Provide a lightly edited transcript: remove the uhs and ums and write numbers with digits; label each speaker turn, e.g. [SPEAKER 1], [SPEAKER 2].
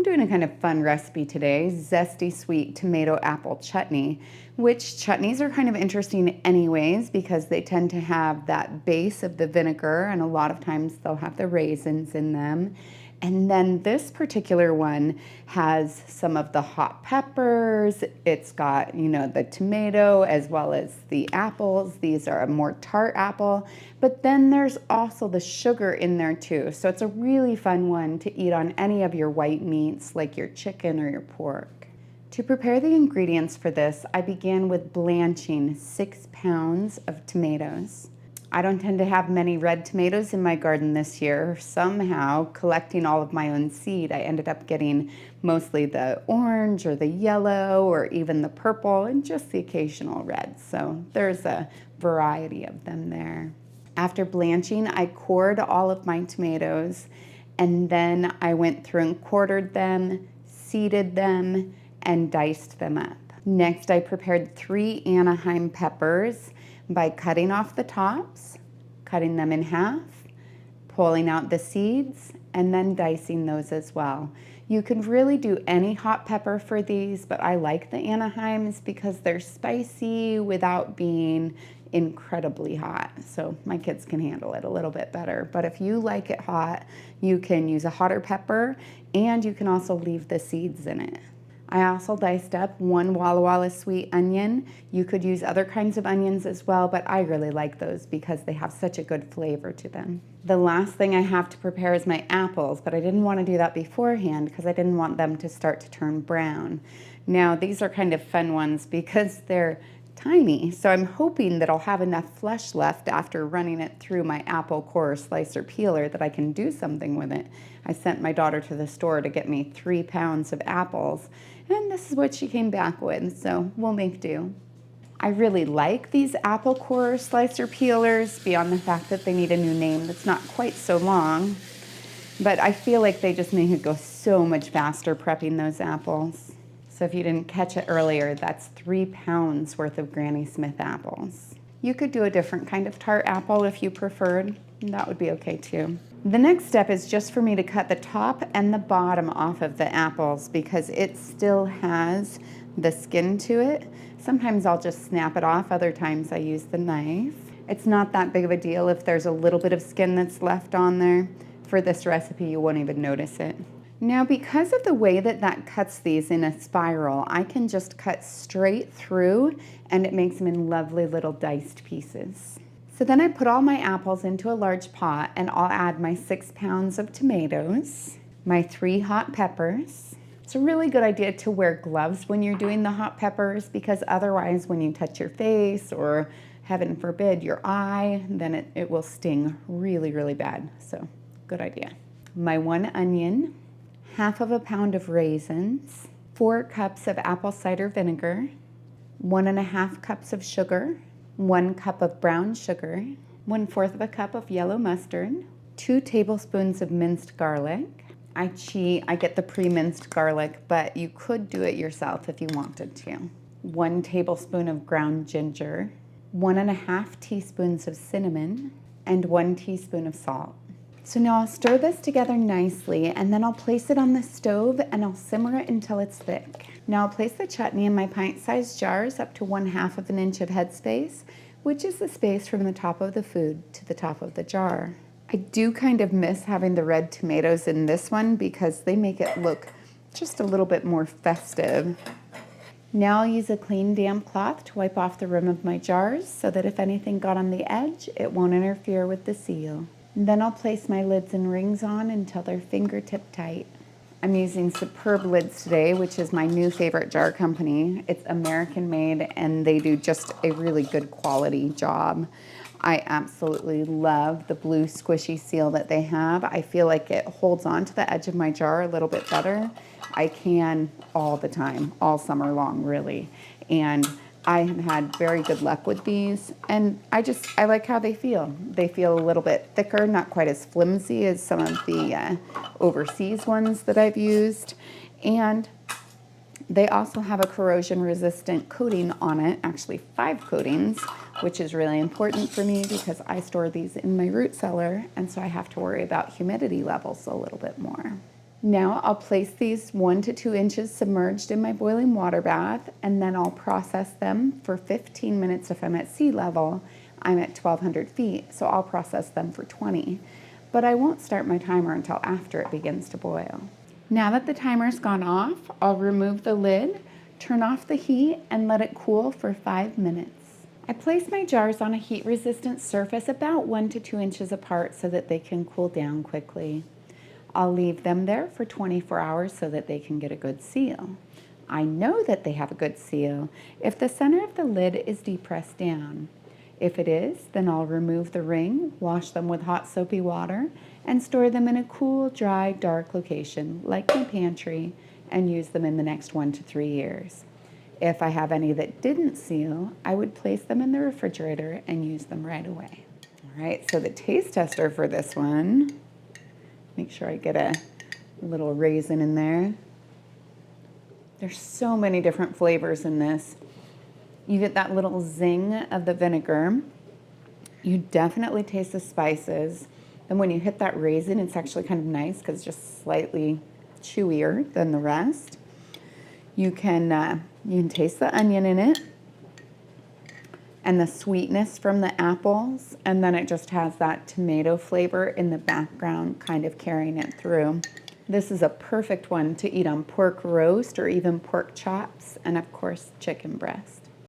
[SPEAKER 1] doing a kind of fun recipe today, zesty sweet tomato apple chutney, which chutneys are kind of interesting anyways because they tend to have that base of the vinegar, and a lot of times they'll have the raisins in them. And then this particular one has some of the hot peppers. It's got, the tomato as well as the apples. These are a more tart apple, but then there's also the sugar in there too. So it's a really fun one to eat on any of your white meats like your chicken or your pork. To prepare the ingredients for this, I began with blanching 6 pounds of tomatoes. I don't tend to have many red tomatoes in my garden this year. Somehow, collecting all of my own seed, I ended up getting mostly the orange or the yellow or even the purple and just the occasional red. So there's a variety of them there. After blanching, I cored all of my tomatoes, and then I went through and quartered them, seeded them, and diced them up. Next, I prepared 3 Anaheim peppers by cutting off the tops, cutting them in half, pulling out the seeds, and then dicing those as well. You can really do any hot pepper for these, but I like the Anaheims because they're spicy without being incredibly hot. So my kids can handle it a little bit better. But if you like it hot, you can use a hotter pepper, and you can also leave the seeds in it. I also diced up 1 Walla Walla sweet onion. You could use other kinds of onions as well, but I really like those because they have such a good flavor to them. The last thing I have to prepare is my apples, but I didn't want to do that beforehand because I didn't want them to start to turn brown. Now, these are kind of fun ones because they're tiny, so I'm hoping that I'll have enough flesh left after running it through my apple core slicer peeler that I can do something with it. I sent my daughter to the store to get me 3 pounds of apples, and this is what she came back with, so we'll make do. I really like these apple core slicer peelers beyond the fact that they need a new name that's not quite so long, but I feel like they just make it go so much faster prepping those apples. So if you didn't catch it earlier, that's 3 pounds worth of Granny Smith apples. You could do a different kind of tart apple if you preferred, and that would be okay too. The next step is just for me to cut the top and the bottom off of the apples because it still has the skin to it. Sometimes I'll just snap it off, other times I use the knife. It's not that big of a deal if there's a little bit of skin that's left on there. For this recipe, you won't even notice it. Now, because of the way that cuts these in a spiral, I can just cut straight through and it makes them in lovely little diced pieces. So then I put all my apples into a large pot and I'll add my 6 pounds of tomatoes, my 3 hot peppers. It's a really good idea to wear gloves when you're doing the hot peppers because otherwise when you touch your face or heaven forbid your eye, then it will sting really, really bad. So good idea. My 1 onion, half of a pound of raisins, 4 cups of apple cider vinegar, 1.5 cups of sugar, 1 cup of brown sugar, 1/4 of a cup of yellow mustard, 2 tablespoons of minced garlic. I cheat, I get the pre-minced garlic, but you could do it yourself if you wanted to. 1 tablespoon of ground ginger, 1.5 teaspoons of cinnamon, and 1 teaspoon of salt. So now I'll stir this together nicely and then I'll place it on the stove and I'll simmer it until it's thick. Now I'll place the chutney in my pint-sized jars up to 1/2 of an inch of headspace, which is the space from the top of the food to the top of the jar. I do kind of miss having the red tomatoes in this one because they make it look just a little bit more festive. Now I'll use a clean damp cloth to wipe off the rim of my jars so that if anything got on the edge, it won't interfere with the seal. Then I'll place my lids and rings on until they're fingertip tight. I'm using Superb Lids today, which is my new favorite jar company. It's American made and they do just a really good quality job. I absolutely love the blue squishy seal that they have. I feel like it holds on to the edge of my jar a little bit better. I can all the time, all summer long really. And I have had very good luck with these, and I like how they feel. They feel a little bit thicker, not quite as flimsy as some of the overseas ones that I've used, and they also have a corrosion-resistant coating on it, actually 5 coatings, which is really important for me because I store these in my root cellar, and so I have to worry about humidity levels a little bit more. Now I'll place these 1 to 2 inches submerged in my boiling water bath, and then I'll process them for 15 minutes if I'm at sea level. I'm at 1,200 feet, so I'll process them for 20. But I won't start my timer until after it begins to boil. Now that the timer's gone off, I'll remove the lid, turn off the heat, and let it cool for 5 minutes. I place my jars on a heat-resistant surface about 1 to 2 inches apart so that they can cool down quickly. I'll leave them there for 24 hours so that they can get a good seal. I know that they have a good seal if the center of the lid is depressed down. If it is, then I'll remove the ring, wash them with hot soapy water, and store them in a cool, dry, dark location like my pantry, and use them in the next 1 to 3 years. If I have any that didn't seal, I would place them in the refrigerator and use them right away. All right, so the taste tester for this one, make sure I get a little raisin in there. There's so many different flavors in this. You get that little zing of the vinegar. You definitely taste the spices. And when you hit that raisin, it's actually kind of nice because it's just slightly chewier than the rest. You can taste the onion in it and the sweetness from the apples, and then it just has that tomato flavor in the background kind of carrying it through. This is a perfect one to eat on pork roast or even pork chops, and of course chicken breast.